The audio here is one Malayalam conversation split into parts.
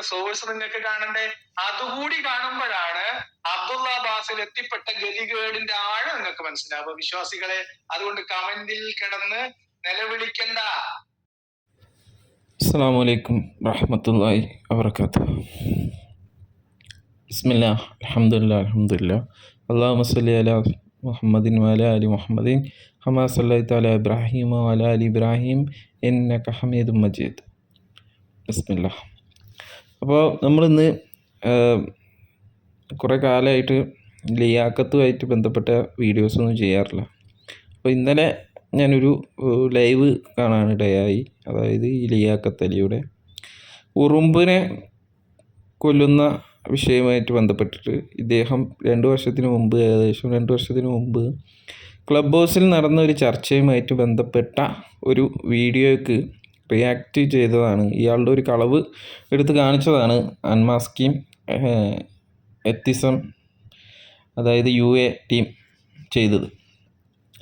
സോഴ്സ് നിങ്ങൾക്ക് കാണണ്ടേ? അതുകൂടി കാണുമ്പോഴാണ് അബ്ദുള്ള അബ്ബാസിൽ എത്തിപ്പെട്ട ഗതികേടിന്റെ ആഴം നിങ്ങൾക്ക് മനസ്സിലാവുക വിശ്വാസികളെ. അതുകൊണ്ട് കമന്റിൽ കിടന്ന് നിലവിളിക്കണ്ട. അസ്സലാമു അലൈക്കും വറഹ്മത്തുള്ളാഹി വബറകാതുഹു. ബിസ്മില്ലാഹ് അൽഹംദുലില്ലാഹ് അല്ലാഹുമ്മ സ്വല്ലി അലാ മുഹമ്മദിൻ വഅലാ ആലി മുഹമ്മദിൻ കമാ സ്വല്ലൈത അലാ ഇബ്രാഹീം വഅലാ ആലി ഇബ്രാഹീം ഇന്നക ഹമീദും മജീദ്. ബിസ്മില്ലാഹ്. അപ്പോൾ നമ്മളിന്ന് കുറേ കാലമായിട്ട് ലിയാഖത്തുമായിട്ട് ബന്ധപ്പെട്ട വീഡിയോസൊന്നും ചെയ്യാറില്ല. അപ്പോൾ ഇന്നലെ ഞാനൊരു ലൈവ് കാണാനിടയായി. അതായത് ഈ ലിയാഖത്ത് അലിയുടെ ഉറുമ്പിനെ കൊല്ലുന്ന വിഷയവുമായിട്ട് ബന്ധപ്പെട്ടിട്ട് ഇദ്ദേഹം ഏകദേശം 2 വർഷത്തിന് മുമ്പ് ക്ലബ് ഹൗസിൽ നടന്ന ഒരു ചർച്ചയുമായിട്ട് ബന്ധപ്പെട്ട ഒരു വീഡിയോയ്ക്ക് റിയാക്റ്റ് ചെയ്തതാണ്. ഇയാളുടെ ഒരു കളവ് എടുത്ത് കാണിച്ചതാണ് അൺമാസ്കിങ് എത്തിസം, അതായത് UA ടീം ചെയ്തത്.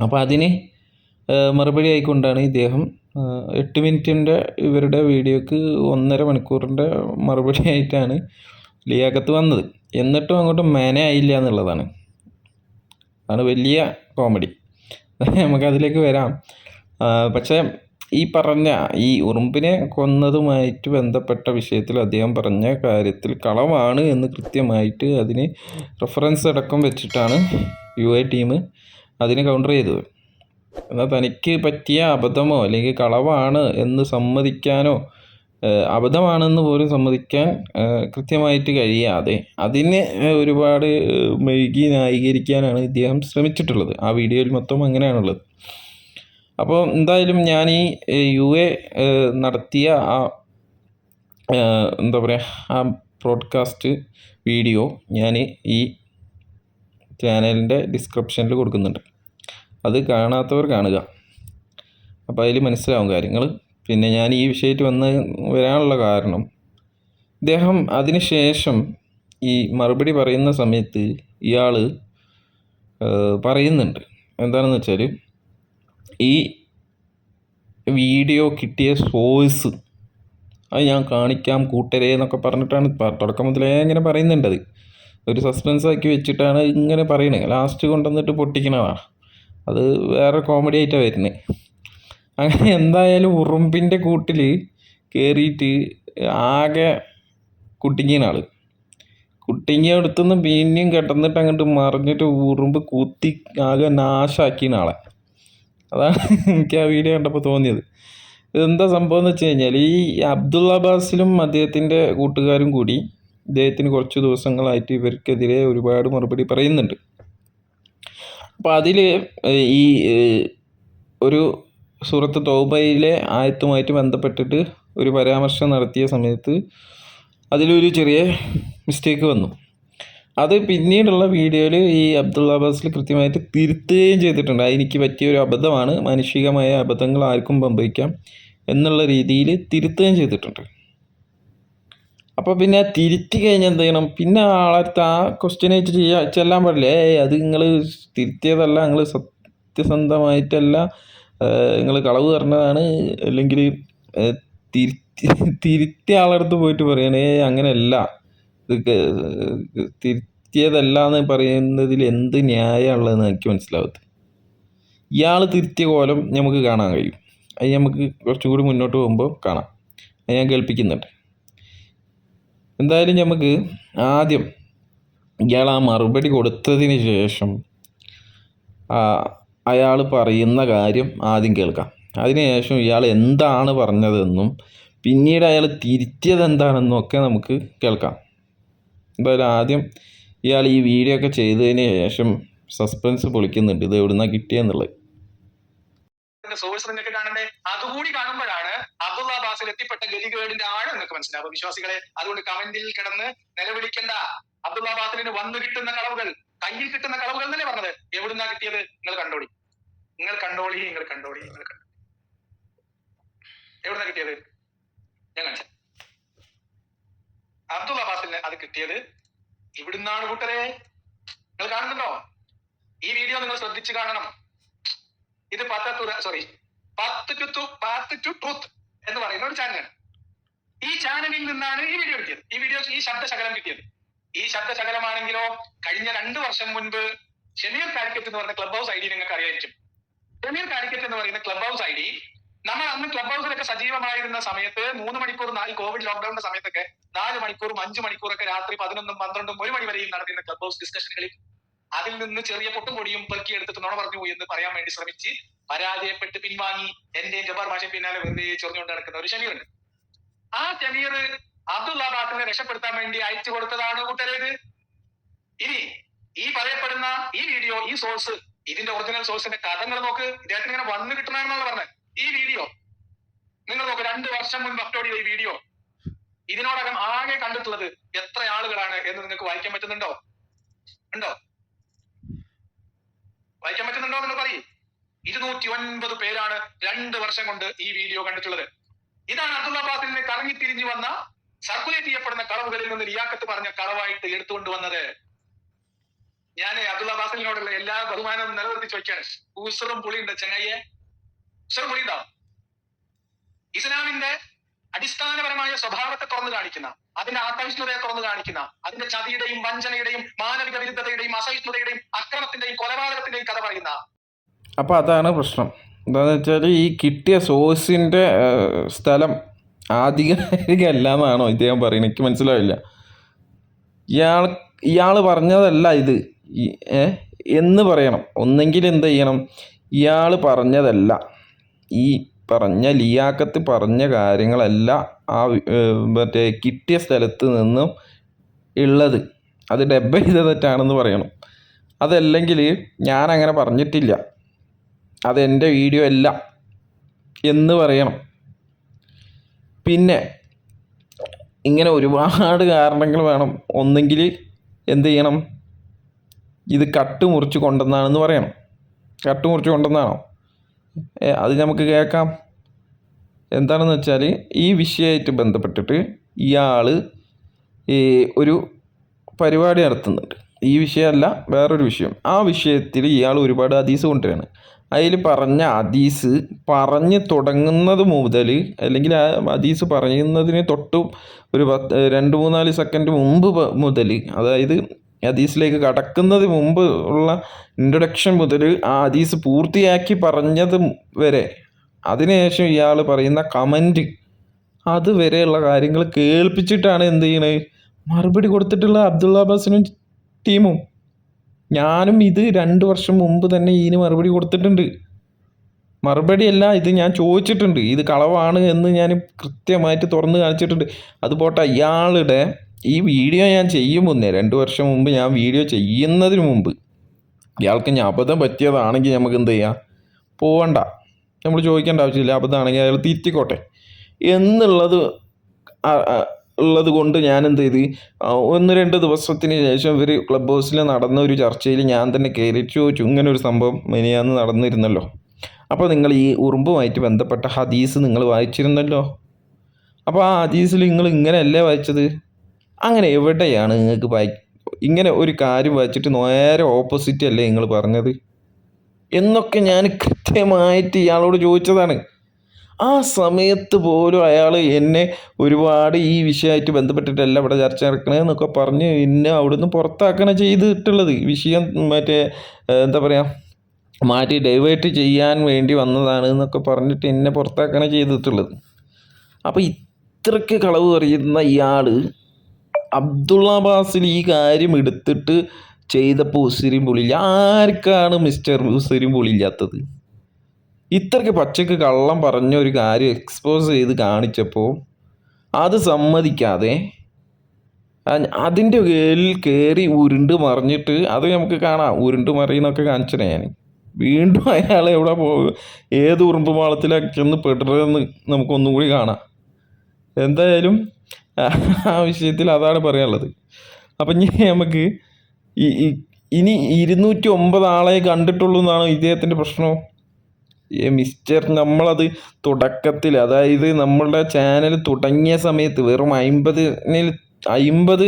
അപ്പോൾ അതിന് മറുപടി ആയിക്കൊണ്ടാണ് ഇദ്ദേഹം 8 മിനിറ്റിൻ്റെ ഇവരുടെ വീഡിയോക്ക് 1.5 മണിക്കൂറിൻ്റെ മറുപടി ആയിട്ടാണ് ലിയാഖത്ത് വന്നത്. എന്നിട്ടും അങ്ങോട്ട് ആയില്ല എന്നുള്ളതാണ് വലിയ കോമഡി. നമുക്കതിലേക്ക് വരാം. പക്ഷേ ഈ പറഞ്ഞ ഈ ഉറുമ്പിനെ കൊന്നതുമായിട്ട് ബന്ധപ്പെട്ട വിഷയത്തിൽ അദ്ദേഹം പറഞ്ഞ കാര്യത്തിൽ കളവാണ് എന്ന് കൃത്യമായിട്ട് അതിന് റെഫറൻസ് അടക്കം വെച്ചിട്ടാണ് UA ടീം അതിന് കൗണ്ടർ ചെയ്തത്. എന്നാൽ തനിക്ക് പറ്റിയ അബദ്ധമോ അല്ലെങ്കിൽ കളവാണ് എന്ന് സമ്മതിക്കാനോ അബദ്ധമാണെന്ന് പോലും സമ്മതിക്കാൻ കൃത്യമായിട്ട് കഴിയാതെ അതിനെ ഒരുപാട് മെഴുകി ന്യായീകരിക്കാനാണ് ഇദ്ദേഹം ശ്രമിച്ചിട്ടുള്ളത്. ആ വീഡിയോയിൽ മൊത്തം അങ്ങനെയാണുള്ളത്. അപ്പോൾ എന്തായാലും ഞാൻ ഈ UA നടത്തിയ ആ ബ്രോഡ്കാസ്റ്റ് വീഡിയോ ഞാൻ ഈ ചാനലിൻ്റെ ഡിസ്ക്രിപ്ഷനിൽ കൊടുക്കുന്നുണ്ട്. അത് കാണാത്തവർ കാണുക. അപ്പോൾ അതിൽ മനസ്സിലാവും കാര്യങ്ങൾ. പിന്നെ ഞാൻ ഈ വിഷയത്തിൽ വരാനുള്ള കാരണം, ഇദ്ദേഹം അതിന് ശേഷം ഈ മറുപടി പറയുന്ന സമയത്ത് ഇയാൾ പറയുന്നുണ്ട് എന്താണെന്ന് വെച്ചാൽ, ഈ വീഡിയോ കിട്ടിയ സോഴ്സ് അത് ഞാൻ കാണിക്കാം കൂട്ടരേ എന്നൊക്കെ പറഞ്ഞിട്ടാണ് തുടക്കം മുതലേ ഇങ്ങനെ പറയുന്നുണ്ടത്. ഒരു സസ്പെൻസ് ആക്കി വെച്ചിട്ടാണ് ഇങ്ങനെ പറയുന്നത്. ലാസ്റ്റ് കൊണ്ടുവന്നിട്ട് പൊട്ടിക്കണതാണ്. അത് വേറെ കോമഡി ആയിട്ടാണ് വരുന്നത്. അങ്ങനെ എന്തായാലും ഉറുമ്പിൻ്റെ കൂട്ടിൽ കയറിയിട്ട് ആകെ കുട്ടിങ്ങിയ ആൾ കുട്ടിങ്ങിയ അടുത്തുനിന്ന് പിന്നെയും കിടന്നിട്ട് അങ്ങോട്ട് മറിഞ്ഞിട്ട് ഉറുമ്പ് കുത്തി ആകെ നാശാക്കിയ ആളെ. അതാണ് എനിക്ക് ആ വീഡിയോ കണ്ടപ്പോൾ തോന്നിയത്. ഇതെന്താ സംഭവം എന്ന് വെച്ച് കഴിഞ്ഞാൽ, ഈ അബ്ദുള്ള അബ്ബാസിലും അദ്ദേഹത്തിൻ്റെ കൂട്ടുകാരും കൂടി ഇദ്ദേഹത്തിന് കുറച്ച് ദിവസങ്ങളായിട്ട് ഇവർക്കെതിരെ ഒരുപാട് മറുപടി പറയുന്നുണ്ട്. അപ്പോൾ അതിൽ ഈ ഒരു സൂറത്ത് തൗബയിലെ ആയത്തുമായിട്ട് ബന്ധപ്പെട്ടിട്ട് ഒരു പരാമർശം നടത്തിയ സമയത്ത് അതിലൊരു ചെറിയ മിസ്റ്റേക്ക് വന്നു. അത് പിന്നീടുള്ള വീഡിയോയിൽ ഈ അബ്ദുള്ള അബ്ബാസിൽ കൃത്യമായിട്ട് തിരുത്തുകയും ചെയ്തിട്ടുണ്ട്. എനിക്ക് പറ്റിയ ഒരു അബദ്ധമാണ്, മാനുഷികമായ അബദ്ധങ്ങൾ ആർക്കും സംഭവിക്കാം എന്നുള്ള രീതിയിൽ തിരുത്തുകയും ചെയ്തിട്ടുണ്ട്. അപ്പോൾ പിന്നെ തിരുത്തി കഴിഞ്ഞാൽ എന്ത് ചെയ്യണം? പിന്നെ ആളടുത്ത് ആ ക്വസ്റ്റ്യൻ ആയിട്ട് ചെല്ലാൻ പാടില്ലേ? അത് നിങ്ങൾ തിരുത്തിയതല്ല, നിങ്ങൾ സത്യസന്ധമായിട്ടല്ല, നിങ്ങൾ കളവ് പറഞ്ഞതാണ്, അല്ലെങ്കിൽ തിരുത്തിയ ആളടുത്ത് പോയിട്ട് പറയണേ അങ്ങനെയല്ല, ഇത് തിരുത്തിയതല്ല എന്ന് പറയുന്നതിൽ എന്ത് ന്യായമുള്ളതെന്ന് എനിക്ക് മനസ്സിലാവത്ത്. ഇയാൾ തിരുത്തിയ കോലം നമുക്ക് കാണാൻ കഴിയും. അത് നമുക്ക് കുറച്ചുകൂടി മുന്നോട്ട് പോകുമ്പോൾ കാണാം. അത് ഞാൻ കേൾപ്പിക്കുന്നുണ്ട്. എന്തായാലും നമുക്ക് ആദ്യം ഇയാൾ ആ മറുപടി കൊടുത്തതിന് ശേഷം അയാൾ പറയുന്ന കാര്യം ആദ്യം കേൾക്കാം. അതിനുശേഷം ഇയാൾ എന്താണ് പറഞ്ഞതെന്നും പിന്നീട് അയാൾ തിരുത്തിയത് എന്താണെന്നും ഒക്കെ നമുക്ക് കേൾക്കാം. എന്തായാലും ആദ്യം ഇയാൾ ഈ വീഡിയോ ഒക്കെ ചെയ്തതിന് ശേഷം സസ്പെൻസ് പൊളിക്കുന്നുണ്ട്, ഇത് എവിടുന്നാണ് കിട്ടിയെന്നുള്ളത്. സോഴ്സ് നിങ്ങൾക്ക് കാണണ്ടേ? അതുകൂടി കാണുമ്പോഴാണ് അബ്ദുള്ള അബ്ബാസിൽ എത്തിപ്പെട്ട ഗതികേടിന്റെ ആഴം നിങ്ങൾക്ക് മനസ്സിലാവുക വിശ്വാസികളെ. അതുകൊണ്ട് കമന്റിൽ കിടന്ന് നിലവിളിക്കണ്ട. അബ്ദുള്ള അബ്ബാസിന് വന്നു കിട്ടുന്ന കളവുകൾ, കയ്യിൽ കിട്ടുന്ന കളവുകൾ എന്നല്ലേ പറഞ്ഞത്? എവിടുന്നാ കിട്ടിയത്? നിങ്ങൾ കണ്ടോളി. എവിടുന്നാ കിട്ടിയത്? ഞാൻ കാണിച്ച അബ്ദുള്ള അബ്ബാസിന് അത് കിട്ടിയത് ഇവിടുന്നാണ് കൂട്ടരെ. നിങ്ങൾ കാണുന്നുണ്ടോ? ഈ വീഡിയോ നിങ്ങൾ ശ്രദ്ധിച്ചു കാണണം. ഇത് പാത്ത് ടു ട്രൂത്ത് എന്ന് പറയുന്ന ഒരു ചാനലാണ്. ഈ ചാനലിൽ നിന്നാണ് ഈ വീഡിയോ കിട്ടിയത്. ഈ ശബ്ദശകലം കിട്ടിയത്. ഈ ശബ്ദശകലമാണെങ്കിലോ കഴിഞ്ഞ 2 വർഷം മുൻപ് ഷമീർ കാലിക്കറ്റ് എന്ന് പറയുന്ന ക്ലബ് ഹൗസ് ഐഡി നിങ്ങൾക്ക് അറിയായിരിക്കും. ഷമീർ കാലിക്കറ്റ് എന്ന് പറയുന്ന ക്ലബ് ഹൗസ് ഐഡി നമ്മൾ അന്ന് ക്ലബ് ഹൗസിലൊക്കെ സജീവമായിരുന്ന സമയത്ത് 3 മണിക്കൂർ കോവിഡ് ലോക്ക്ഡൌണിന്റെ സമയത്തൊക്കെ 4 മണിക്കൂറും 5 മണിക്കൂറൊക്കെ രാത്രി 11ഉം 12ഉം 1 മണി വരെയും നടന്നിരുന്ന ക്ലബ് ഹൗസ് ഡിസ്കഷനുകളിൽ അതിൽ നിന്ന് ചെറിയ പൊട്ടും പൊടിയും പെറുക്കി എടുത്തിട്ട് നുണ പറഞ്ഞു എന്ന് പറയാൻ വേണ്ടി ശ്രമിച്ച് പരാജയപ്പെട്ട് പിൻവാങ്ങി എന്റെ ജബ്ബാർ ഭാഷയും പിന്നാലെ വെറുതെ ചൊറിഞ്ഞുകൊണ്ട് നടക്കുന്ന ഒരു ഷമീറുണ്ട്. ആ ഷമീർ അബ്ദുള്ള അബ്ബാസിനെ രക്ഷപ്പെടുത്താൻ വേണ്ടി അയച്ചു കൊടുത്തതാണ് കൂട്ടരേത്. ഇനി ഈ പറയപ്പെടുന്ന ഈ വീഡിയോ, ഈ സോഴ്സ്, ഇതിന്റെ ഒറിജിനൽ സോഴ്സിന്റെ കഥകൾ നോക്ക്. ഇദ്ദേഹത്തിന് ഇങ്ങനെ വന്നു കിട്ടണമെന്നാണ് പറഞ്ഞത്. ഈ വീഡിയോ നിങ്ങൾ നോക്ക്, 2 വർഷം മുൻപ് അപ്ലോഡ് ചെയ്ത ഈ വീഡിയോ ഇതിനോടകം ആകെ കണ്ടിട്ടുള്ളത് എത്ര ആളുകളാണ് എന്ന് നിങ്ങൾക്ക് വായിക്കാൻ പറ്റുന്നുണ്ടോ? വായിക്കാൻ പറ്റുന്നുണ്ടോ എന്ന് പറയും. 209 പേരാണ് 2 വർഷം കൊണ്ട് ഈ വീഡിയോ കണ്ടിട്ടുള്ളത്. ഇതാണ് അബ്ദുള്ള അബ്ബാസിനെ കറങ്ങിത്തിരിഞ്ഞു വന്ന സർക്കുലേറ്റ് ചെയ്യപ്പെടുന്ന കളവുകളിൽ നിന്ന് ലിയാഖത്ത് പറഞ്ഞ കളവായിട്ട് എടുത്തുകൊണ്ടുവന്നത്. ഞാൻ അബ്ദുള്ള അബ്ബാസിനോടുള്ള എല്ലാ ബഹുമാനവും നിലനിർത്തി ചോദിക്കാണ്. ഉസറും പുളിയുണ്ട് ചെങ്ങയ്യെ, ഉസറും പുളി ഉണ്ടാവും. ഇസ്ലാമിന്റെ അടിസ്ഥാനപരമായ സ്വഭാവത്തെ തുറന്നു കാണിക്കുന്ന, അതിന്റെ ആസഹിഷ്ണുതയെ തുറന്നു കാണിക്കുന്ന, അതിന്റെ ചതിയുടെയും വഞ്ചനയുടെയും മാനവിക വിരുദ്ധതയുടെയും അസഹിഷ്ണുതയുടെയും അക്രമത്തിന്റെയും കൊലപാതകത്തിന്റെയും കഥ പറയുന്ന. അപ്പോൾ അതാണ് പ്രശ്നം. എന്താണെന്ന് വെച്ചാൽ ഈ കിട്ടിയ സോഴ്സിൻ്റെ സ്ഥലം ആധികാരികമല്ല എന്നാണോ ഇദ്ദേഹം പറയുന്നത്? എനിക്ക് മനസ്സിലാവില്ല. ഇയാൾ പറഞ്ഞതല്ല ഇത് എന്ന് പറയണം. ഒന്നെങ്കിൽ എന്ത് ചെയ്യണം, ഇയാൾ പറഞ്ഞതല്ല, ഈ പറഞ്ഞ ലിയാഖത്ത് പറഞ്ഞ കാര്യങ്ങളല്ല ആ മറ്റേ കിട്ടിയ സ്ഥലത്ത് നിന്നും ഉള്ളത്, അത് ഡബ് ചെയ്ത തെറ്റാണെന്ന് പറയണം. അതല്ലെങ്കിൽ ഞാനങ്ങനെ പറഞ്ഞിട്ടില്ല, അതെൻ്റെ വീഡിയോ അല്ല എന്ന് പറയണം. പിന്നെ ഇങ്ങനെ ഒരുപാട് കാരണങ്ങൾ വേണം. ഒന്നെങ്കിൽ എന്ത് ചെയ്യണം, ഇത് കട്ട് മുറിച്ച് കൊണ്ടുവന്നാണെന്ന് പറയണം. കട്ട് മുറിച്ച് കൊണ്ടുവന്നാണോ? അത് നമുക്ക് കേൾക്കാം. എന്താണെന്ന് വെച്ചാൽ ഈ വിഷയമായിട്ട് ബന്ധപ്പെട്ടിട്ട് ഇയാൾ ഒരു പരിപാടി നടത്തുന്നുണ്ട്. ഈ വിഷയമല്ല, വേറൊരു വിഷയം. ആ വിഷയത്തിൽ ഇയാൾ ഒരുപാട് ഹദീസ് കൊണ്ടുവരികയാണ്. അതിൽ പറഞ്ഞ ഹദീസ് പറഞ്ഞ് തുടങ്ങുന്നത് മുതൽ, അല്ലെങ്കിൽ ആ ഹദീസ് പറയുന്നതിന് തൊട്ട് ഒരു 2-3-4 സെക്കൻഡ് മുമ്പ് മുതൽ, അതായത് ഹദീസിലേക്ക് കടക്കുന്നത് മുമ്പ് ഉള്ള ഇൻട്രൊഡക്ഷൻ മുതൽ ആ ഹദീസ് പൂർത്തിയാക്കി പറഞ്ഞത് വരെ, അതിനുശേഷം ഇയാൾ പറയുന്ന കമൻറ്റ്, അതുവരെയുള്ള കാര്യങ്ങൾ കേൾപ്പിച്ചിട്ടാണ് എന്ത് ചെയ്യണത്, മറുപടി കൊടുത്തിട്ടുള്ള അബ്ദുള്ള അബ്ബാസിനും ടീമും. ഞാനും ഇത് 2 വർഷം മുമ്പ് തന്നെ ഇതിന് മറുപടി കൊടുത്തിട്ടുണ്ട്. മറുപടിയല്ല, ഇത് ഞാൻ ചോദിച്ചിട്ടുണ്ട്, ഇത് കളവാണ് എന്ന് ഞാൻ കൃത്യമായിട്ട് തുറന്ന് കാണിച്ചിട്ടുണ്ട്. അതുപോട്ടെ, ഇയാളുടെ ഈ വീഡിയോ ഞാൻ ചെയ്യും മുന്നേ, 2 വർഷം മുമ്പ് ഞാൻ വീഡിയോ ചെയ്യുന്നതിന് മുമ്പ് ഇയാൾക്ക് ഞാൻ അബദ്ധം പറ്റിയതാണെങ്കിൽ നമുക്ക് എന്ത് ചെയ്യാം, പോവണ്ട, നമ്മൾ ചോദിക്കേണ്ട ആവശ്യമില്ല. അബദ്ധമാണെങ്കിൽ അയാൾ തിരുത്തിക്കോട്ടെ ഉള്ളത് കൊണ്ട് ഞാൻ എന്ത് ചെയ്ത്, 1-2 ദിവസത്തിന് ശേഷം ഇവർ ക്ലബ് ഹൗസിൽ നടന്ന ഒരു ചർച്ചയിൽ ഞാൻ തന്നെ കയറി ചോദിച്ചു, ഇങ്ങനെ ഒരു സംഭവം മിനിയാന്ന് നടന്നിരുന്നല്ലോ, അപ്പോൾ നിങ്ങൾ ഈ ഉറുമ്പുമായിട്ട് ബന്ധപ്പെട്ട ഹദീസ് നിങ്ങൾ വായിച്ചിരുന്നല്ലോ, അപ്പോൾ ആ ഹദീസിൽ നിങ്ങൾ ഇങ്ങനെയല്ലേ വായിച്ചത്? അങ്ങനെ എവിടെയാണ് നിങ്ങൾക്ക് ഇങ്ങനെ ഒരു കാര്യം വായിച്ചിട്ട് നേരെ ഓപ്പോസിറ്റ് അല്ലേ നിങ്ങൾ പറഞ്ഞത് എന്നൊക്കെ ഞാൻ കൃത്യമായിട്ട് ഇയാളോട് ചോദിച്ചതാണ്. ആ സമയത്ത് പോലും അയാൾ എന്നെ ഒരുപാട് ഈ വിഷയമായിട്ട് ബന്ധപ്പെട്ടിട്ടല്ല ഇവിടെ ചർച്ച നടക്കണേന്നൊക്കെ പറഞ്ഞ് എന്നെ അവിടുന്ന് പുറത്താക്കണ ചെയ്തിട്ടുള്ളത്. വിഷയം എന്താ പറയുക, മാറ്റി ഡൈവേർട്ട് ചെയ്യാൻ വേണ്ടി വന്നതാണ് എന്നൊക്കെ പറഞ്ഞിട്ട് എന്നെ പുറത്താക്കണ ചെയ്തിട്ടുള്ളത്. അപ്പോൾ ഇത്രയ്ക്ക് കളവ് പറയുന്ന ഇയാൾ അബ്ദുള്ള അബ്ബാസിൽ ഈ കാര്യം എടുത്തിട്ട് ചെയ്തപ്പോൾ ഉസിരിയും പൊളിയില്ല. ആർക്കാണ് മിസ്റ്റർ ഉസിരിയും പൊളിയില്ലാത്തത്? ഇത്രയ്ക്ക് പച്ചക്ക് കള്ളം പറഞ്ഞ ഒരു കാര്യം എക്സ്പോസ് ചെയ്ത് കാണിച്ചപ്പോൾ അത് സമ്മതിക്കാതെ അതിൻ്റെ പേരിൽ കയറി ഉരുണ്ട് മറിഞ്ഞിട്ട്, അത് നമുക്ക് കാണാം, ഉരുണ്ട് മറിയുന്നൊക്കെ കാണിച്ചത് ഞാൻ. വീണ്ടും അയാൾ എവിടെ ഏത് ഉറുമ്പ് മാളത്തിലൊക്കെ ഒന്ന് പെടുന്നതെന്ന് നമുക്കൊന്നും കൂടി കാണാം. എന്തായാലും ആ വിഷയത്തിൽ അതാണ് പറയാനുള്ളത്. അപ്പം നമുക്ക് ഇനി 209 ആളെ കണ്ടിട്ടുള്ളൂ എന്നാണോ ഇദ്ദേഹത്തിൻ്റെ പ്രശ്നം? മിസ്റ്റർ, നമ്മളത് തുടക്കത്തിൽ, അതായത് നമ്മളുടെ ചാനൽ തുടങ്ങിയ സമയത്ത് വെറും 50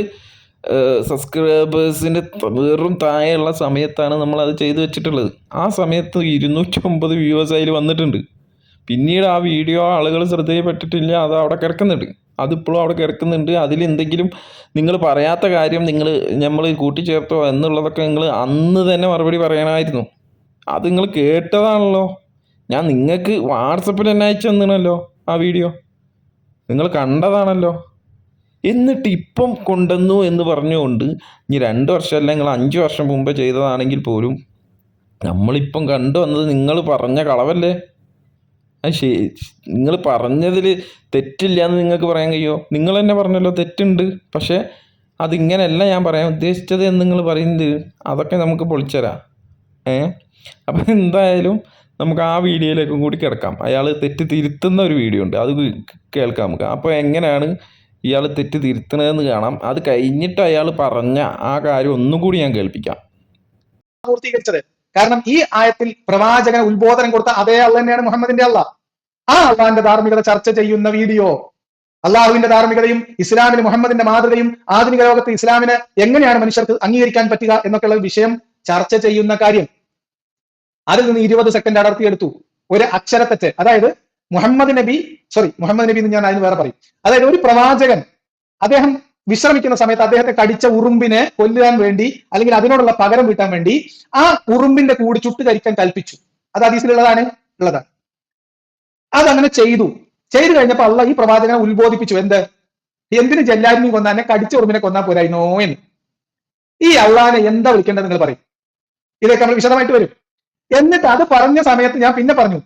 സബ്സ്ക്രൈബേഴ്സിൻ്റെ വെറും താഴെയുള്ള സമയത്താണ് നമ്മളത് ചെയ്തു വെച്ചിട്ടുള്ളത്. ആ സമയത്ത് 209 വ്യൂവേഴ്സ് അതിൽ വന്നിട്ടുണ്ട്. പിന്നീട് ആ വീഡിയോ ആളുകൾ ശ്രദ്ധയിൽപ്പെട്ടിട്ടില്ല, അത് അവിടെ കിടക്കുന്നുണ്ട്. അതിപ്പോഴും അവിടെ കിടക്കുന്നുണ്ട്. അതിലെന്തെങ്കിലും നിങ്ങൾ പറയാത്ത കാര്യം നമ്മൾ കൂട്ടിച്ചേർത്തോ എന്നുള്ളതൊക്കെ നിങ്ങൾ അന്ന് തന്നെ മറുപടി പറയണമായിരുന്നു. അത് നിങ്ങൾ കേട്ടതാണല്ലോ. ഞാൻ നിങ്ങൾക്ക് വാട്സപ്പിൽ തന്നെ അയച്ചു തന്നണല്ലോ ആ വീഡിയോ. നിങ്ങൾ കണ്ടതാണല്ലോ. എന്നിട്ട് ഇപ്പം കൊണ്ടുവന്നു എന്ന് പറഞ്ഞുകൊണ്ട് ഇനി 2 വർഷമല്ല, നിങ്ങൾ 5 വർഷം മുമ്പ് ചെയ്തതാണെങ്കിൽ പോലും നമ്മളിപ്പം കണ്ടുവന്നത് നിങ്ങൾ പറഞ്ഞ കളവല്ലേ? അത് നിങ്ങൾ പറഞ്ഞതിൽ തെറ്റില്ല എന്ന് നിങ്ങൾക്ക് പറയാൻ കഴിയുമോ? നിങ്ങൾ തന്നെ പറഞ്ഞല്ലോ തെറ്റുണ്ട്, പക്ഷേ അതിങ്ങനെയല്ല ഞാൻ പറയാൻ ഉദ്ദേശിച്ചത് എന്ന് നിങ്ങൾ പറയുന്നത്. അതൊക്കെ നമുക്ക് പൊളിച്ചരാം. അപ്പം എന്തായാലും നമുക്ക് ആ വീഡിയോയിലേക്കും കൂടി കിടക്കാം. അയാൾ തെറ്റ് തിരുത്തുന്ന ഒരു വീഡിയോ ഉണ്ട്, അത് കേൾക്കാം നമുക്ക്. അപ്പോൾ എങ്ങനെയാണ് ഇയാൾ തെറ്റ് തിരുത്തണതെന്ന് കാണാം. അത് കഴിഞ്ഞിട്ട് അയാൾ പറഞ്ഞ ആ കാര്യം ഒന്നും കൂടി ഞാൻ കേൾപ്പിക്കാം. പൂർത്തീകരിച്ചത്. കാരണം ഈ ആയത്തിൽ പ്രവാചകൻ ഉത്ബോധനം കൊടുത്ത അതേ അള്ളാഹ് തന്നെയാണ് മുഹമ്മദിന്റെ അള്ളാഹ്. ആ അള്ളാഹിന്റെ ധാർമ്മികത ചർച്ച ചെയ്യുന്ന വീഡിയോ, അള്ളാഹുവിന്റെ ധാർമ്മികതയും ഇസ്ലാമിന് മുഹമ്മദിന്റെ മാതൃകയും ആധുനിക ലോകത്ത് ഇസ്ലാമിന് എങ്ങനെയാണ് മനുഷ്യർക്ക് അംഗീകരിക്കാൻ പറ്റുക എന്നൊക്കെയുള്ള വിഷയം ചർച്ച ചെയ്യുന്ന കാര്യം, അതിൽ നിന്ന് 20 സെക്കൻഡ് അടർത്തിയെടുത്തു. ഒരു അക്ഷരത്തെറ്റ്, അതായത് മുഹമ്മദ് നബി എന്ന് ഞാൻ അതിന് വേറെ പറയും. അതായത് ഒരു പ്രവാചകൻ അദ്ദേഹം വിശ്രമിക്കുന്ന സമയത്ത് അദ്ദേഹത്തെ കടിച്ച ഉറുമ്പിനെ കൊല്ലാൻ വേണ്ടി, അല്ലെങ്കിൽ അതിനോടുള്ള പകരം വീട്ടാൻ വേണ്ടി ആ ഉറുമ്പിന്റെ കൂട് ചുട്ടുകരിക്കാൻ കൽപ്പിച്ചു. അത് ഹദീസിലുള്ളതാണ്. അതങ്ങനെ ചെയ്തു കഴിഞ്ഞപ്പോൾ അള്ളാഹ് ഈ പ്രവാചകനെ ഉത്ബോധിപ്പിച്ചു. എന്തിന് ജല്ലാരിനെ കൊന്നാനെ, കടിച്ച ഉറുമ്പിനെ കൊന്നാൽ പോരായിരുന്നോ എന്ന്. ഈ അള്ളാഹിനെ എന്താ വിളിക്കേണ്ടത് നിങ്ങൾ പറയും? ഇതൊക്കെ നമ്മൾ വിശദമായിട്ട് വരും. എന്നിട്ട് അത് പറഞ്ഞ സമയത്ത് ഞാൻ പിന്നെ പറഞ്ഞു,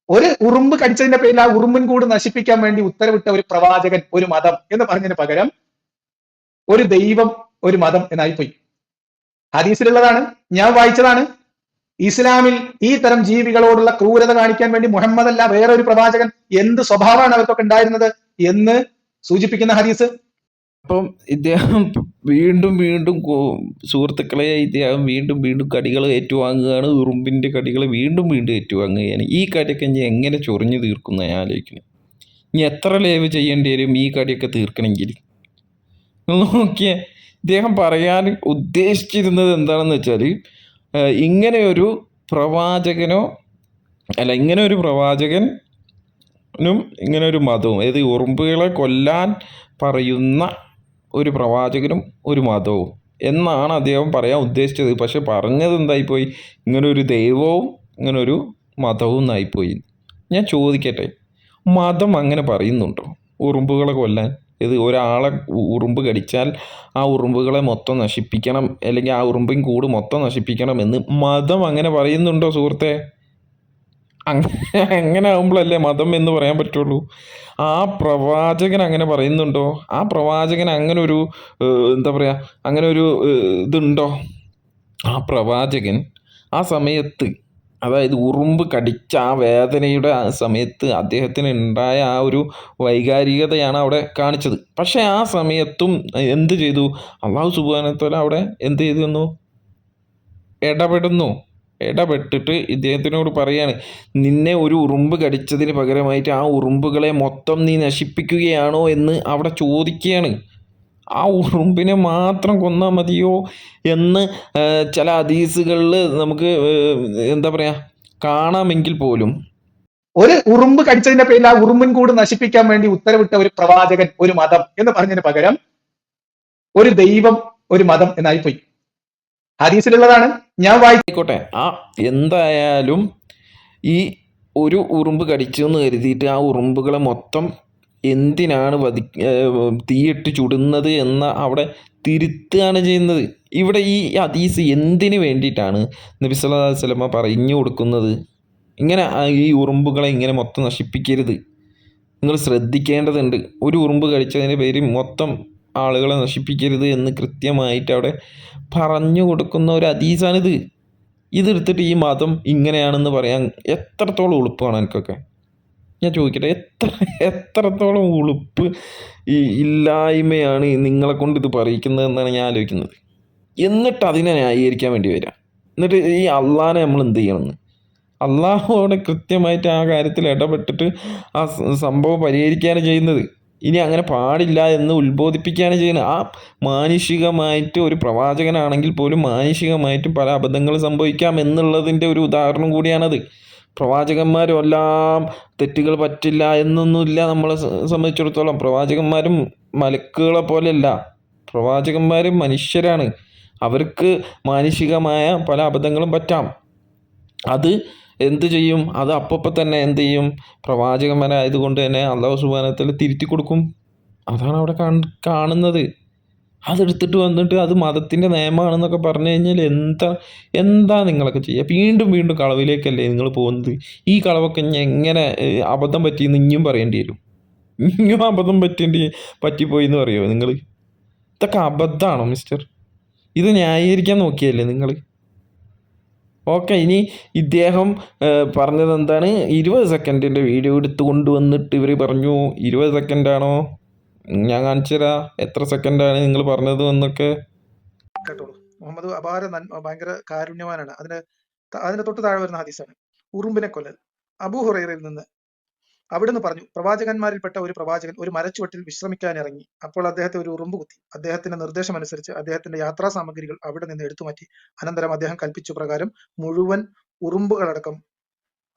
ഒരു ഉറുമ്പ് കടിച്ചതിന്റെ പേരിൽ ആ ഉറുമ്പിൻ കൂട് നശിപ്പിക്കാൻ വേണ്ടി ഉത്തരവിട്ട ഒരു പ്രവാചകൻ ഒരു മതം എന്ന് പറഞ്ഞതിന് പകരം ഒരു ദൈവം ഒരു മതം എന്നായിപ്പോയി. ഹദീസിലുള്ളതാണ്, ഞാൻ വായിച്ചതാണ്. ഇസ്ലാമിൽ ഈ തരം ജീവികളോടുള്ള ക്രൂരത കാണിക്കാൻ വേണ്ടി മുഹമ്മദ് അല്ല വേറെ ഒരു പ്രവാചകൻ എന്ത് സ്വഭാവമാണ് അവർക്കൊക്കെ ഉണ്ടായിരുന്നത് എന്ന് സൂചിപ്പിക്കുന്ന ഹദീസ്. അപ്പം ഇദ്ദേഹം വീണ്ടും സുഹൃത്തുക്കളെ, ഇദ്ദേഹം വീണ്ടും കടികൾ ഏറ്റുവാങ്ങുകയാണ്. ഉറുമ്പിൻ്റെ കടികൾ വീണ്ടും ഏറ്റുവാങ്ങുകയാണ്. ഈ കടിയൊക്കെ ഇനി എങ്ങനെ ചൊറിഞ്ഞു തീർക്കുന്ന ഞാൻ ആലോചിക്കുന്നത്. ഇനി എത്ര ലൈവ് ചെയ്യേണ്ടി വരും ഈ കടിയൊക്കെ തീർക്കണമെങ്കിൽ? നോക്കിയേ, ഇദ്ദേഹം പറയാൻ ഉദ്ദേശിച്ചിരുന്നത് എന്താണെന്ന് വെച്ചാൽ, ഇങ്ങനെ ഒരു പ്രവാചകനും ഇങ്ങനെ ഒരു മതവും, അതായത് ഉറുമ്പുകളെ കൊല്ലാൻ പറയുന്ന ഒരു പ്രവാചകനും ഒരു മതവും എന്നാണ് അദ്ദേഹം പറയാൻ ഉദ്ദേശിച്ചത്. പക്ഷെ പറഞ്ഞത് എന്തായിപ്പോയി? ഇങ്ങനൊരു ദൈവവും ഇങ്ങനൊരു മതവും എന്നായിപ്പോയി. ഞാൻ ചോദിക്കട്ടെ, മതം അങ്ങനെ പറയുന്നുണ്ടോ ഉറുമ്പുകളെ കൊല്ലാൻ? ഇത് ഒരാളെ ഉറുമ്പ് കടിച്ചാൽ ആ ഉറുമ്പുകളെ മൊത്തം നശിപ്പിക്കണം, അല്ലെങ്കിൽ ആ ഉറുമ്പിൻ കൂട് മൊത്തം നശിപ്പിക്കണം എന്ന് മതം അങ്ങനെ പറയുന്നുണ്ടോ സുഹൃത്തെ? അങ്ങനെ ആകുമ്പോഴല്ലേ മതം എന്ന് പറയാൻ പറ്റുള്ളൂ. ആ പ്രവാചകൻ അങ്ങനെ പറയുന്നുണ്ടോ? ആ പ്രവാചകൻ അങ്ങനെ ഒരു എന്താ പറയുക, അങ്ങനെ ഒരു ഇതുണ്ടോ? ആ പ്രവാചകൻ ആ സമയത്ത്, അതായത് ഉറുമ്പ് കടിച്ച ആ വേദനയുടെ ആ സമയത്ത് അദ്ദേഹത്തിന് ഉണ്ടായ ആ ഒരു വൈകാരികതയാണ് അവിടെ കാണിച്ചത്. പക്ഷെ ആ സമയത്തും എന്ത് ചെയ്തു? അല്ലാഹു സുബ്ഹാനഹു വ തആല അവിടെ എന്ത് ചെയ്തു? ഇടപെട്ടിട്ട് ഇദ്ദേഹത്തിനോട് പറയാണ്, നിന്നെ ഒരു ഉറുമ്പ് കടിച്ചതിന് പകരമായിട്ട് ആ ഉറുമ്പുകളെ മൊത്തം നീ നശിപ്പിക്കുകയാണോ എന്ന് അവിടെ ചോദിക്കുകയാണ്. ആ ഉറുമ്പിനെ മാത്രം കൊന്നാൽ മതിയോ എന്ന് ചില ഹദീസുകളിൽ നമുക്ക് എന്താ പറയുക കാണാമെങ്കിൽ പോലും, ഒരു ഉറുമ്പ് കടിച്ചതിന്റെ പേരിൽ ആ ഉറുമ്പിൻ കൂട് നശിപ്പിക്കാൻ വേണ്ടി ഉത്തരവിട്ട ഒരു പ്രവാചകൻ ഒരു മതം എന്ന് പറഞ്ഞതിന് പകരം ഒരു ദൈവം ഒരു മതം എന്നായിപ്പോയി. ഹദീസിലുള്ളതാണ്, ഞാൻ വായിക്കോട്ടെ. എന്തായാലും ഈ ഒരു ഉറുമ്പ് കടിച്ചു എന്ന് കരുതിയിട്ട് ആ ഉറുമ്പുകളെ മൊത്തം എന്തിനാണ് തീയിട്ട് ചുടുന്നത് എന്ന് അവിടെ തിരുത്തുകയാണ് ചെയ്യുന്നത്. ഇവിടെ ഈ ഹദീസ് എന്തിനു വേണ്ടിയിട്ടാണ് നബി സല്ലല്ലാഹു അലൈഹി വസല്ലമ പറഞ്ഞു കൊടുക്കുന്നത്? ഇങ്ങനെ ഈ ഉറുമ്പുകളെ ഇങ്ങനെ മൊത്തം നശിപ്പിക്കരുത്, നിങ്ങൾ ശ്രദ്ധിക്കേണ്ടതുണ്ട്, ഒരു ഉറുമ്പ് കടിച്ചതിൻ്റെ പേര് മൊത്തം ആളുകളെ നശിപ്പിക്കരുത് എന്ന് കൃത്യമായിട്ട് അവിടെ പറഞ്ഞു കൊടുക്കുന്ന ഒരു ഹദീസാണിത്. ഇതെടുത്തിട്ട് ഈ മതം ഇങ്ങനെയാണെന്ന് പറയാൻ എത്രത്തോളം ഉളുപ്പാണ് എനിക്കൊക്കെ? ഞാൻ ചോദിക്കട്ടെ, എത്രത്തോളം ഉളുപ്പ് ഇല്ലായ്മയാണ് നിങ്ങളെ കൊണ്ട് ഇത് പറയിക്കുന്നത് എന്നാണ് ഞാൻ ആലോചിക്കുന്നത്. എന്നിട്ട് അതിനെ ന്യായീകരിക്കാൻ വേണ്ടി വരാം. എന്നിട്ട് ഈ അള്ളാഹിനെ നമ്മൾ എന്ത് ചെയ്യണമെന്ന്, അള്ളാഹുവോടെ കൃത്യമായിട്ട് ആ കാര്യത്തിൽ ഇടപെട്ടിട്ട് ആ സംഭവം പരിഹരിക്കുകയാണ് ചെയ്യുന്നത്. ഇനി അങ്ങനെ പാടില്ല എന്ന് ഉത്ബോധിപ്പിക്കുകയാണ് ചെയ്യുന്നത്. ആ മാനുഷികമായിട്ട് ഒരു പ്രവാചകനാണെങ്കിൽ പോലും മാനുഷികമായിട്ടും പല അബദ്ധങ്ങൾ സംഭവിക്കാം എന്നുള്ളതിൻ്റെ ഒരു ഉദാഹരണം കൂടിയാണത്. പ്രവാചകന്മാരും എല്ലാം തെറ്റുകൾ പറ്റില്ല എന്നൊന്നുമില്ല. നമ്മളെ സംബന്ധിച്ചിടത്തോളം പ്രവാചകന്മാരും മലക്കുകളെ പോലെയല്ല. പ്രവാചകന്മാരും മനുഷ്യരാണ്. അവർക്ക് മാനുഷികമായ പല അബദ്ധങ്ങളും പറ്റാം. അത് എന്ത് ചെയ്യും? അത് അപ്പം തന്നെ എന്ത് ചെയ്യും? പ്രവാചകന്മാരായതുകൊണ്ട് തന്നെ അള്ളാഹു സുബ്ഹാനഹു വ തആല തിരുത്തി കൊടുക്കും. അതാണ് അവിടെ കാണുന്നത്. അതെടുത്തിട്ട് വന്നിട്ട് അത് മതത്തിൻ്റെ നിയമമാണെന്നൊക്കെ പറഞ്ഞു കഴിഞ്ഞാൽ എന്താ നിങ്ങളൊക്കെ ചെയ്യുക? വീണ്ടും വീണ്ടും കളവിലേക്കല്ലേ നിങ്ങൾ പോകുന്നത്? ഈ കളവൊക്കെ ഇനി എങ്ങനെ അബദ്ധം പറ്റിയെന്ന് ഇനിയും പറയേണ്ടി വരും. ഇനിയും അബദ്ധം പറ്റിപ്പോയി എന്ന് പറയുമോ നിങ്ങൾ? ഇതൊക്കെ അബദ്ധമാണോ മിസ്റ്റർ? ഇത് ന്യായീകരിക്കാൻ നോക്കിയല്ലേ നിങ്ങൾ? ഓക്കെ, ഇനി ഇദ്ദേഹം പറഞ്ഞത് എന്താണ്? 20 സെക്കൻഡിൻ്റെ വീഡിയോ എടുത്ത് കൊണ്ടുവന്നിട്ട് ഇവർ പറഞ്ഞു 20 സെക്കൻഡാണോ? ഞാൻ കാണിച്ചു തരാം എത്ര സെക്കൻഡാണ് നിങ്ങൾ പറഞ്ഞത് എന്നൊക്കെ. കേട്ടോളൂ. മുഹമ്മദ് ഭയങ്കര കാരുണ്യവാനാണ്. അതിന് തൊട്ട് താഴെ വരുന്ന ഹദീസാണ്. ഉറുമ്പിനെ കൊല്ലൽ. അബൂ ഹുറൈറയിൽ നിന്ന് അവിടുന്ന് പറഞ്ഞു, പ്രവാചകന്മാരിൽപ്പെട്ട ഒരു പ്രവാചകൻ ഒരു മരച്ചുവട്ടിൽ വിശ്രമിക്കാൻ ഇറങ്ങി. അപ്പോൾ അദ്ദേഹത്തെ ഒരു ഉറുമ്പ് കുത്തി. അദ്ദേഹത്തിന്റെ നിർദ്ദേശമനുസരിച്ച് അദ്ദേഹത്തിന്റെ യാത്രാ സാമഗ്രികൾ അവിടെ നിന്ന് എടുത്തുമാറ്റി. അനന്തരം അദ്ദേഹം കൽപ്പിച്ച പ്രകാരം മുഴുവൻ ഉറുമ്പുകളടക്കം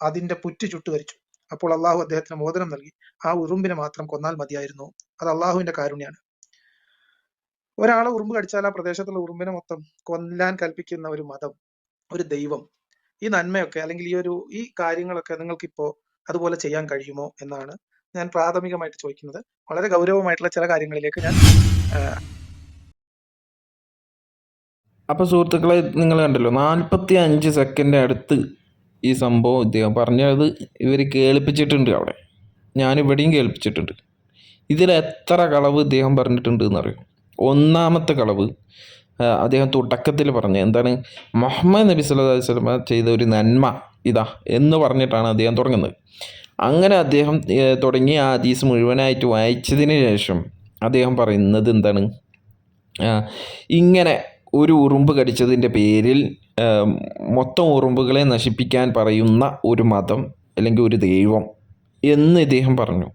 അതിന്റെ പുറ്റ് ചുട്ടുകരിച്ചു. അപ്പോൾ അള്ളാഹു അദ്ദേഹത്തിന് മോചനം നൽകി. ആ ഉറുമ്പിനെ മാത്രം കൊന്നാൽ മതിയായിരുന്നു. അത് അള്ളാഹുവിന്റെ കാരുണ്യാണ്. ഒരാളെ ഉറുമ്പ് കടിച്ചാൽ ആ പ്രദേശത്തുള്ള ഉറുമ്പിനെ മൊത്തം കൊല്ലാൻ കൽപ്പിക്കുന്ന ഒരു മതം, ഒരു ദൈവം, ഈ നന്മയൊക്കെ അല്ലെങ്കിൽ ഈ കാര്യങ്ങളൊക്കെ നിങ്ങൾക്കിപ്പോ അതുപോലെ ചെയ്യാൻ കഴിയുമോ എന്നാണ് ഞാൻ പ്രാഥമികമായിട്ട് ചോദിക്കുന്നത്. വളരെ ഗൗരവമായിട്ടുള്ള ചില കാര്യങ്ങളിലേക്ക് ഞാൻ അപ്പോൾ സുഹൃത്തുക്കളെ, നിങ്ങൾ കണ്ടല്ലോ 45 സെക്കൻഡ് അടുത്ത് ഈ സംഭവം ഇദ്ദേഹം പറഞ്ഞത് ഇവർ കേൾപ്പിച്ചിട്ടുണ്ട്. അവിടെ ഞാനിവിടെയും കേൾപ്പിച്ചിട്ടുണ്ട്. ഇതിൽ എത്ര കളവ് ഇദ്ദേഹം പറഞ്ഞിട്ടുണ്ട് എന്നറിയും. ഒന്നാമത്തെ കളവ് അദ്ദേഹം തുടക്കത്തിൽ പറഞ്ഞത് എന്താണ്? മുഹമ്മദ് നബി സല്ലല്ലാഹു അലൈഹി വസല്ലം ചെയ്ത ഒരു നന്മ ഇതാ എന്ന് പറഞ്ഞിട്ടാണ് അദ്ദേഹം തുടങ്ങുന്നത്. അങ്ങനെ അദ്ദേഹം തുടങ്ങി ആ ഹദീസ് മുഴുവനായിട്ട് വായിച്ചതിന് ശേഷം അദ്ദേഹം പറയുന്നത് എന്താണ്? ഇങ്ങനെ ഒരു ഉറുമ്പ് കടിച്ചതിൻ്റെ പേരിൽ മൊത്തം ഉറുമ്പുകളെ നശിപ്പിക്കാൻ പറയുന്ന ഒരു മതം അല്ലെങ്കിൽ ഒരു ദൈവം എന്ന് ഇദ്ദേഹം പറഞ്ഞു.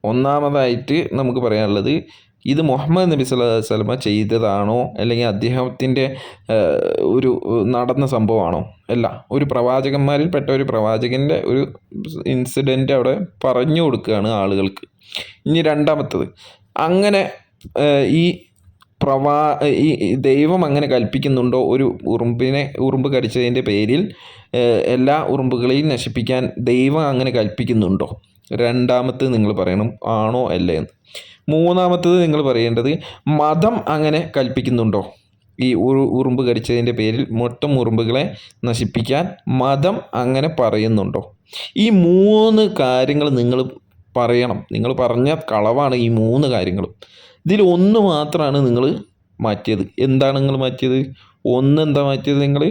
ഒന്നാമതായിട്ട് നമുക്ക് പറയാനുള്ളത്, ഇത് മുഹമ്മദ് നബി സല്ലല്ലാഹു അലൈഹി വസല്ലം ചെയ്തതാണോ അല്ലെങ്കിൽ അദ്ദേഹത്തിൻ്റെ ഒരു നടന്ന സംഭവമാണോ? അല്ല, ഒരു പ്രവാചകന്മാരിൽപ്പെട്ട ഒരു പ്രവാചകൻ്റെ ഒരു ഇൻസിഡൻ്റ് അവിടെ പറഞ്ഞു കൊടുക്കുകയാണ് ആളുകൾക്ക്. ഇനി രണ്ടാമത്തത്, അങ്ങനെ ഈ ദൈവം അങ്ങനെ കൽപ്പിക്കുന്നുണ്ടോ? ഒരു ഉറുമ്പ് കടിച്ചതിൻ്റെ പേരിൽ എല്ലാ ഉറുമ്പുകളെയും നശിപ്പിക്കാൻ ദൈവം അങ്ങനെ കൽപ്പിക്കുന്നുണ്ടോ? രണ്ടാമത്തത് നിങ്ങൾ പറയണം ആണോ അല്ലേ എന്ന്. മൂന്നാമത്തത് നിങ്ങൾ പറയേണ്ടത്, മതം അങ്ങനെ കൽപ്പിക്കുന്നുണ്ടോ? ഈ ഉറുമ്പ് കടിച്ചതിൻ്റെ പേരിൽ മൊത്തം ഉറുമ്പുകളെ നശിപ്പിക്കാൻ മതം അങ്ങനെ പറയുന്നുണ്ടോ? ഈ 3 കാര്യങ്ങൾ നിങ്ങൾ പറയണം. നിങ്ങൾ പറഞ്ഞ കളവാണ് ഈ 3 കാര്യങ്ങളും. ഇതിൽ ഒന്ന് മാത്രമാണ് നിങ്ങൾ മാറ്റിയത്. എന്താണ് നിങ്ങൾ മാറ്റിയത്? എന്താ മാറ്റിയത്? നിങ്ങൾ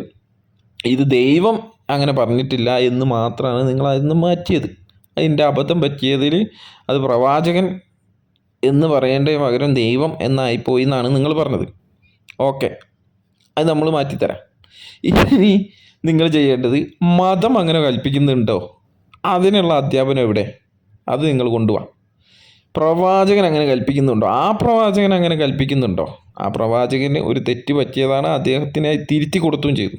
ഇത് ദൈവം അങ്ങനെ പറഞ്ഞിട്ടില്ല എന്ന് മാത്രമാണ് നിങ്ങൾ അതിൽ മാറ്റിയത്. അതിൻ്റെ അബദ്ധം പറ്റിയതിൽ അത് പ്രവാചകൻ എന്ന് പറയേണ്ട പകരം ദൈവം എന്നായിപ്പോയി എന്നാണ് നിങ്ങൾ പറഞ്ഞത്. ഓക്കെ, അത് നമ്മൾ മാറ്റിത്തരാം. ഇനി നിങ്ങൾ ചെയ്യേണ്ടത്, മതം അങ്ങനെ കൽപ്പിക്കുന്നുണ്ടോ? അതിനുള്ള അധ്യാപനം എവിടെ? അത് നിങ്ങൾ കൊണ്ടുപോവാം. പ്രവാചകൻ അങ്ങനെ കൽപ്പിക്കുന്നുണ്ടോ? ആ പ്രവാചകൻ അങ്ങനെ കൽപ്പിക്കുന്നുണ്ടോ? ആ പ്രവാചകന് ഒരു തെറ്റ് പറ്റിയതാണ്, അദ്ദേഹത്തിനെ തിരുത്തി കൊടുത്തും ചെയ്തു.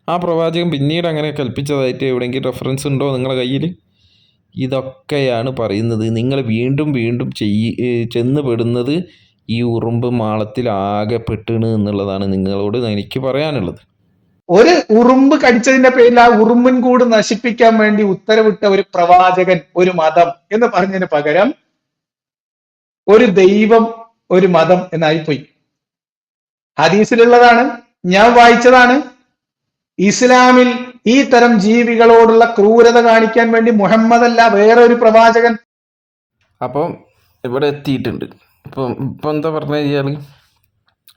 ആ പ്രവാചകൻ പിന്നീട് അങ്ങനെ കൽപ്പിച്ചതായിട്ട് എവിടെയെങ്കിലും റെഫറൻസ് ഉണ്ടോ നിങ്ങളുടെ കയ്യിൽ? ഇതൊക്കെയാണ് പറയുന്നത്. നിങ്ങൾ വീണ്ടും വീണ്ടും ചെന്ന് പെടുന്നത് ഈ ഉറുമ്പ് മാളത്തിൽ ആകെ പെട്ടണ് എന്നുള്ളതാണ് നിങ്ങളോട് എനിക്ക് പറയാനുള്ളത്. ഒരു ഉറുമ്പ് കടിച്ചതിന്റെ പേരിൽ ആ ഉറുമ്പിൻ കൂട് നശിപ്പിക്കാൻ വേണ്ടി ഉത്തരവിട്ട ഒരു പ്രവാചകൻ, ഒരു മതം എന്ന് പറഞ്ഞതിന് പകരം ഒരു ദൈവം, ഒരു മതം എന്നായിപ്പോയി. ഹദീസിലുള്ളതാണ്, ഞാൻ വായിച്ചതാണ്. ഇസ്ലാമിൽ ഈ തരം ജീവികളോടുള്ള ക്രൂരത കാണിക്കാൻ വേണ്ടി മുഹമ്മദ് അല്ല, വേറെ ഒരു പ്രവാചകൻ. അപ്പം ഇവിടെ എത്തിയിട്ടുണ്ട്. ഇപ്പം എന്താ പറഞ്ഞത്?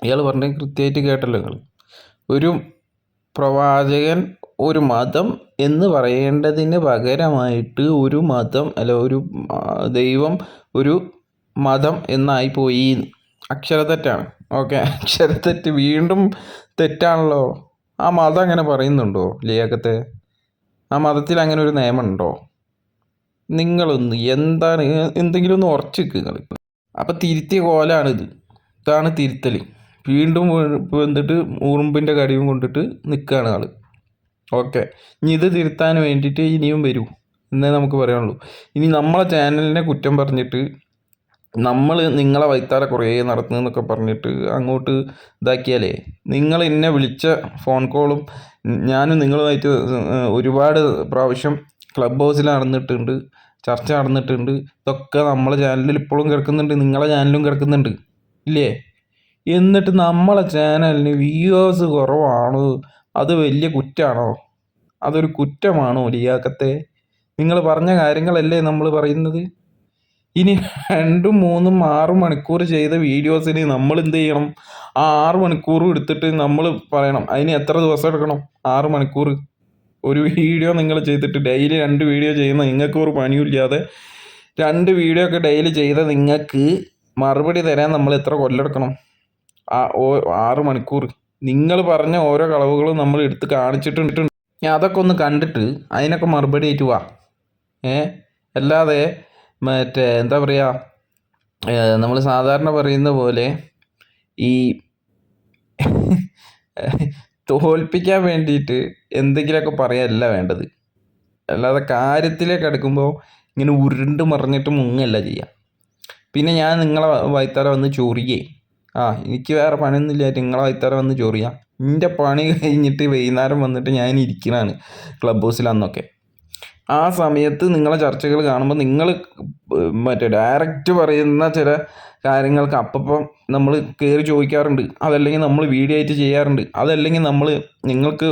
ഇയാൾ പറഞ്ഞ കൃത്യമായിട്ട് കേട്ടല്ലോ നിങ്ങൾ. ഒരു പ്രവാചകൻ, ഒരു മതം എന്ന് പറയേണ്ടതിന് പകരമായിട്ട് ഒരു മതം അല്ല, ഒരു ദൈവം, ഒരു മതം എന്നായിപ്പോയി. അക്ഷരത്തെറ്റാണ്. ഓക്കെ, അക്ഷരത്തെറ്റ് വീണ്ടും തെറ്റാണല്ലോ. ആ മതം അങ്ങനെ പറയുന്നുണ്ടോ ലിയാഖത്തെ? ആ മതത്തിൽ അങ്ങനെ ഒരു നിയമമുണ്ടോ? നിങ്ങളൊന്ന് എന്താണ് എന്തെങ്കിലും ഒന്ന് ഉറച്ചു നിൽക്കുക നിങ്ങൾ. അപ്പം തിരുത്തിയ കോലാണിത്. ഇതാണ് തിരുത്തൽ. വീണ്ടും വന്നിട്ട് ഉറുമ്പിൻ്റെ കടിയും കൊണ്ടിട്ട് നിൽക്കുകയാണ് ആൾ. ഓക്കെ, ഇനി ഇത് തിരുത്താൻ വേണ്ടിയിട്ട് ഇനിയും വരൂ എന്നേ നമുക്ക് പറയാനുള്ളൂ. ഇനി നമ്മളെ ചാനലിനെ കുറ്റം പറഞ്ഞിട്ട് നമ്മൾ നിങ്ങളെ വൈത്താലെ കുറേ നടത്തുന്നതെന്നൊക്കെ പറഞ്ഞിട്ട് അങ്ങോട്ട് ഇതാക്കിയാലേ, നിങ്ങൾ എന്നെ വിളിച്ച ഫോൺ കോളും ഞാനും നിങ്ങളുമായിട്ട് ഒരുപാട് പ്രാവശ്യം ക്ലബ് ഹൗസിൽ നടന്നിട്ടുണ്ട്, ചർച്ച നടന്നിട്ടുണ്ട്. ഇതൊക്കെ നമ്മളെ ചാനലിൽ ഇപ്പോഴും കിടക്കുന്നുണ്ട്, നിങ്ങളെ ചാനലും കിടക്കുന്നുണ്ട് ഇല്ലേ? എന്നിട്ട് നമ്മളെ ചാനലിന് വ്യൂവേഴ്സ് കുറവാണ്, അത് വലിയ കുറ്റമാണോ? അതൊരു കുറ്റമാണോ ലിയാഖത്തെ? നിങ്ങൾ പറഞ്ഞ കാര്യങ്ങളല്ലേ നമ്മൾ പറയുന്നത്? ഇനി 2, 3, 6 മണിക്കൂർ ചെയ്ത വീഡിയോസിന് നമ്മൾ എന്ത് ചെയ്യണം? ആ 6 മണിക്കൂറും എടുത്തിട്ട് നമ്മൾ പറയണം അതിന് എത്ര ദിവസം എടുക്കണം? 6 മണിക്കൂർ ഒരു വീഡിയോ നിങ്ങൾ ചെയ്തിട്ട് ഡെയിലി 2 വീഡിയോ ചെയ്യുന്ന നിങ്ങൾക്ക് ഒരു പണിയില്ലാതെ 2 വീഡിയോ ഒക്കെ ഡെയിലി ചെയ്ത നിങ്ങൾക്ക് മറുപടി തരാൻ നമ്മൾ എത്ര കൊല്ലെടുക്കണം? 6 മണിക്കൂർ. നിങ്ങൾ പറഞ്ഞ ഓരോ കളവുകളും നമ്മൾ എടുത്ത് കാണിച്ചിട്ടുണ്ട്. അതൊക്കെ ഒന്ന് കണ്ടിട്ട് അതിനൊക്കെ മറുപടി ആയിട്ട് വാ. അല്ലാതെ മറ്റേ എന്താ പറയുക, നമ്മൾ സാധാരണ പറയുന്ന പോലെ ഈ തോൽപ്പിക്കാൻ വേണ്ടിയിട്ട് എന്തെങ്കിലുമൊക്കെ പറയാനല്ല വേണ്ടത്. അല്ലാതെ കാര്യത്തിലേക്ക് അടുക്കുമ്പോൾ ഇങ്ങനെ ഉരുണ്ട് മറിഞ്ഞിട്ട് മുങ്ങല്ല ചെയ്യുക. പിന്നെ ഞാൻ നിങ്ങളെ വൈത്താല വന്ന് ചൊറിയേ, എനിക്ക് വേറെ പണിയൊന്നുമില്ലായിട്ട് നിങ്ങളെ വൈത്താല വന്ന് ചൊറിയാം. എൻ്റെ പണി കഴിഞ്ഞിട്ട് വൈകുന്നേരം വന്നിട്ട് ഞാൻ ഇരിക്കണതാണ് ക്ലബ് ഹൗസിൽ അന്നൊക്കെ. ആ സമയത്ത് നിങ്ങളെ ചർച്ചകൾ കാണുമ്പോൾ നിങ്ങൾ മറ്റേ ഡയറക്റ്റ് പറയുന്ന ചില കാര്യങ്ങൾക്ക് അപ്പം നമ്മൾ കയറി ചോദിക്കാറുണ്ട്, അതല്ലെങ്കിൽ നമ്മൾ വീഡിയോ ആയിട്ട് ചെയ്യാറുണ്ട്, അതല്ലെങ്കിൽ നമ്മൾ നിങ്ങൾക്ക്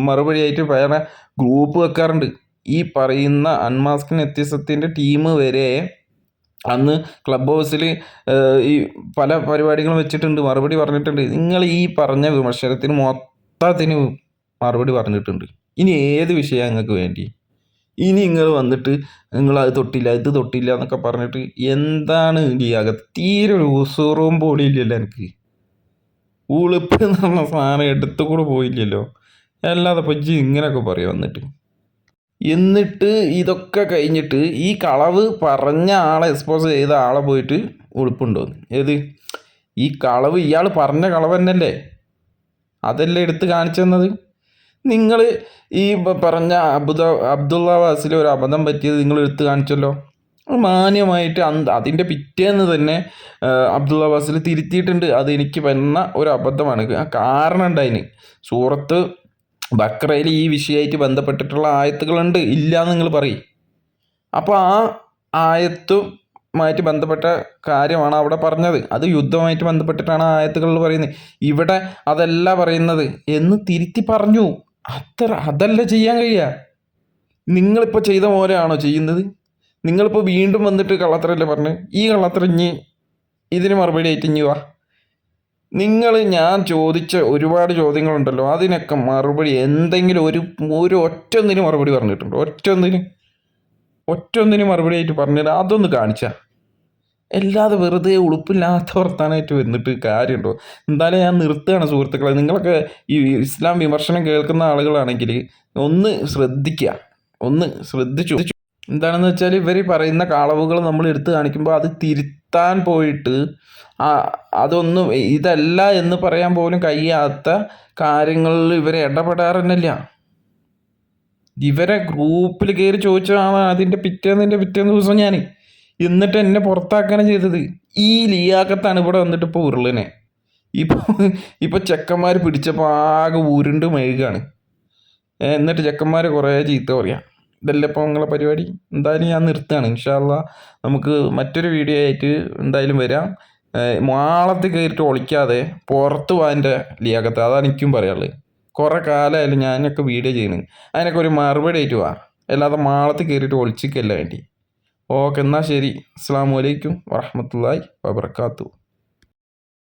മറുപടി ആയിട്ട് വേറെ ഗ്രൂപ്പ് വെക്കാറുണ്ട്. ഈ പറയുന്ന അൺമാസ്കിംഗ് വ്യത്യസ്തത്തിൻ്റെ ടീം വരെ അന്ന് ക്ലബ് ഹൗസിൽ ഈ പല പരിപാടികളും വെച്ചിട്ടുണ്ട്, മറുപടി പറഞ്ഞിട്ടുണ്ട്. നിങ്ങൾ ഈ പറഞ്ഞ വിമർശനത്തിന് മൊത്തത്തിന് മറുപടി പറഞ്ഞിട്ടുണ്ട്. ഇനി ഏത് വിഷയമാണ് നിങ്ങൾക്ക് വേണ്ടി? ഇനി നിങ്ങൾ വന്നിട്ട് നിങ്ങൾ അത് തൊട്ടില്ല ഇത് തൊട്ടില്ല എന്നൊക്കെ പറഞ്ഞിട്ട് എന്താണ് ലിയാഖത്ത്? തീരെ ഒരു ഉസുറും പൊടിയില്ലല്ലോ എനിക്ക്. ഉളുപ്പ് എന്ന് പറഞ്ഞ സാധനം എടുത്തു കൂടെ പോയില്ലല്ലോ. അല്ലാതെ പറ്റി ഇങ്ങനെയൊക്കെ പറയും എന്നിട്ട് ഇതൊക്കെ കഴിഞ്ഞിട്ട് ഈ കളവ് പറഞ്ഞ ആളെ എക്സ്പോസ് ചെയ്ത ആളെ പോയിട്ട് ഉളുപ്പുണ്ടോ? ഏത് ഈ കളവ്? ഇയാൾ പറഞ്ഞ കളവ് തന്നെയല്ലേ, അതല്ലേ എടുത്ത് കാണിച്ചു തന്നത്? നിങ്ങൾ ഈ പറഞ്ഞ അബ്ദുള്ള വാസിൽ ഒരു അബദ്ധം പറ്റിയത് നിങ്ങൾ എടുത്ത് കാണിച്ചല്ലോ. മാന്യമായിട്ട് അതിൻ്റെ പിറ്റേന്ന് തന്നെ അബ്ദുള്ള വാസിൽ തിരുത്തിയിട്ടുണ്ട്. അത് എനിക്ക് വന്ന ഒരു അബദ്ധമാണ്, കാരണം ഉണ്ടായിന്. സൂറത്ത് ബക്രയിൽ ഈ വിഷയമായിട്ട് ബന്ധപ്പെട്ടിട്ടുള്ള ആയത്തുകളുണ്ട്, ഇല്ല എന്ന് നിങ്ങൾ പറയും. അപ്പോൾ ആ ആയത്തുമായിട്ട് ബന്ധപ്പെട്ട കാര്യമാണ് അവിടെ പറഞ്ഞത്. അത് യുദ്ധമായിട്ട് ബന്ധപ്പെട്ടിട്ടാണ് ആയത്തുകളിൽ പറയുന്നത്. ഇവിടെ അതല്ല പറയുന്നത് എന്ന് തിരുത്തി പറഞ്ഞു. അതല്ല ചെയ്യാൻ കഴിയുക. നിങ്ങളിപ്പോൾ ചെയ്ത പോലെയാണോ ചെയ്യുന്നത്? നിങ്ങളിപ്പോൾ വീണ്ടും വന്നിട്ട് കള്ളത്തരല്ലേ പറഞ്ഞ്, ഈ കള്ളത്തരം ഇനി ഇതിന് മറുപടി ആയിട്ട് ഇനി വാ. ഞാൻ ചോദിച്ച ഒരുപാട് ചോദ്യങ്ങളുണ്ടല്ലോ, അതിനൊക്കെ മറുപടി എന്തെങ്കിലും ഒരു ഒറ്റൊന്നിന് മറുപടി പറഞ്ഞിട്ടുണ്ടോ? ഒറ്റൊന്നിന് മറുപടി ആയിട്ട് പറഞ്ഞിട്ട് അതൊന്ന് കാണിച്ചാൽ. അല്ലാതെ വെറുതെ ഉളുപ്പില്ലാത്ത വർത്താനായിട്ട് വന്നിട്ട് കാര്യമുണ്ടോ? എന്തായാലും ഞാൻ നിർത്തുകയാണ് സുഹൃത്തുക്കളെ. നിങ്ങളൊക്കെ ഈ ഇസ്ലാം വിമർശനം കേൾക്കുന്ന ആളുകളാണെങ്കിൽ ഒന്ന് ശ്രദ്ധിക്കുക, ഒന്ന് ശ്രദ്ധിച്ചു. എന്താണെന്ന് വെച്ചാൽ ഇവർ പറയുന്ന കളവുകൾ നമ്മൾ എടുത്തു കാണിക്കുമ്പോൾ അത് തിരുത്താൻ പോയിട്ട് അതൊന്നും ഇതല്ല എന്ന് പറയാൻ പോലും കഴിയാത്ത കാര്യങ്ങളിൽ ഇവരെ ഇടപെടാറന്നില്ല. ഇവരെ ഗ്രൂപ്പിൽ കയറി ചോദിച്ചതാണ് അതിൻ്റെ പിറ്റേന്ന് ദിവസം ഞാൻ, എന്നിട്ട് എന്നെ പുറത്താക്കാനാണ് ചെയ്തത്. ഈ ലിയാഖത്താണ് ഇവിടെ വന്നിട്ട് ഇപ്പോൾ ഉരുളനെ ഇപ്പോൾ ചെക്കന്മാർ പിടിച്ചപ്പോൾ ആകെ ഉരുണ്ട് മെഴുകാണ്. എന്നിട്ട് ചെക്കന്മാർ കുറേ ചീത്ത പറയാം. ഇതല്ലേ ഇപ്പോൾ നിങ്ങളെ പരിപാടി? എന്തായാലും ഞാൻ നിർത്തുകയാണ്. ഇൻഷാ അല്ലാഹ് നമുക്ക് മറ്റൊരു വീഡിയോ ആയിട്ട് എന്തായാലും വരാം. മാളത്തിൽ കയറിയിട്ട് ഒളിക്കാതെ പുറത്ത് പോകാൻ്റെ ലിയാഖത്ത്, അതാണ് എനിക്കും പറയാനുള്ളത്. കുറേ കാലമായാലും ഞാനൊക്കെ വീഡിയോ ചെയ്യുന്നത്, അതിനൊക്കെ ഒരു മറുപടി ആയിട്ട് വാ, അല്ലാതെ മാളത്തിൽ കയറിയിട്ട് ഒളിച്ചിക്കല്ല വേണ്ടി. ഓക്കെ, എന്നാൽ ശരി. അസ്സലാമു അലൈക്കും വറഹ്മത്തുള്ളാഹി വബറകാതുഹു.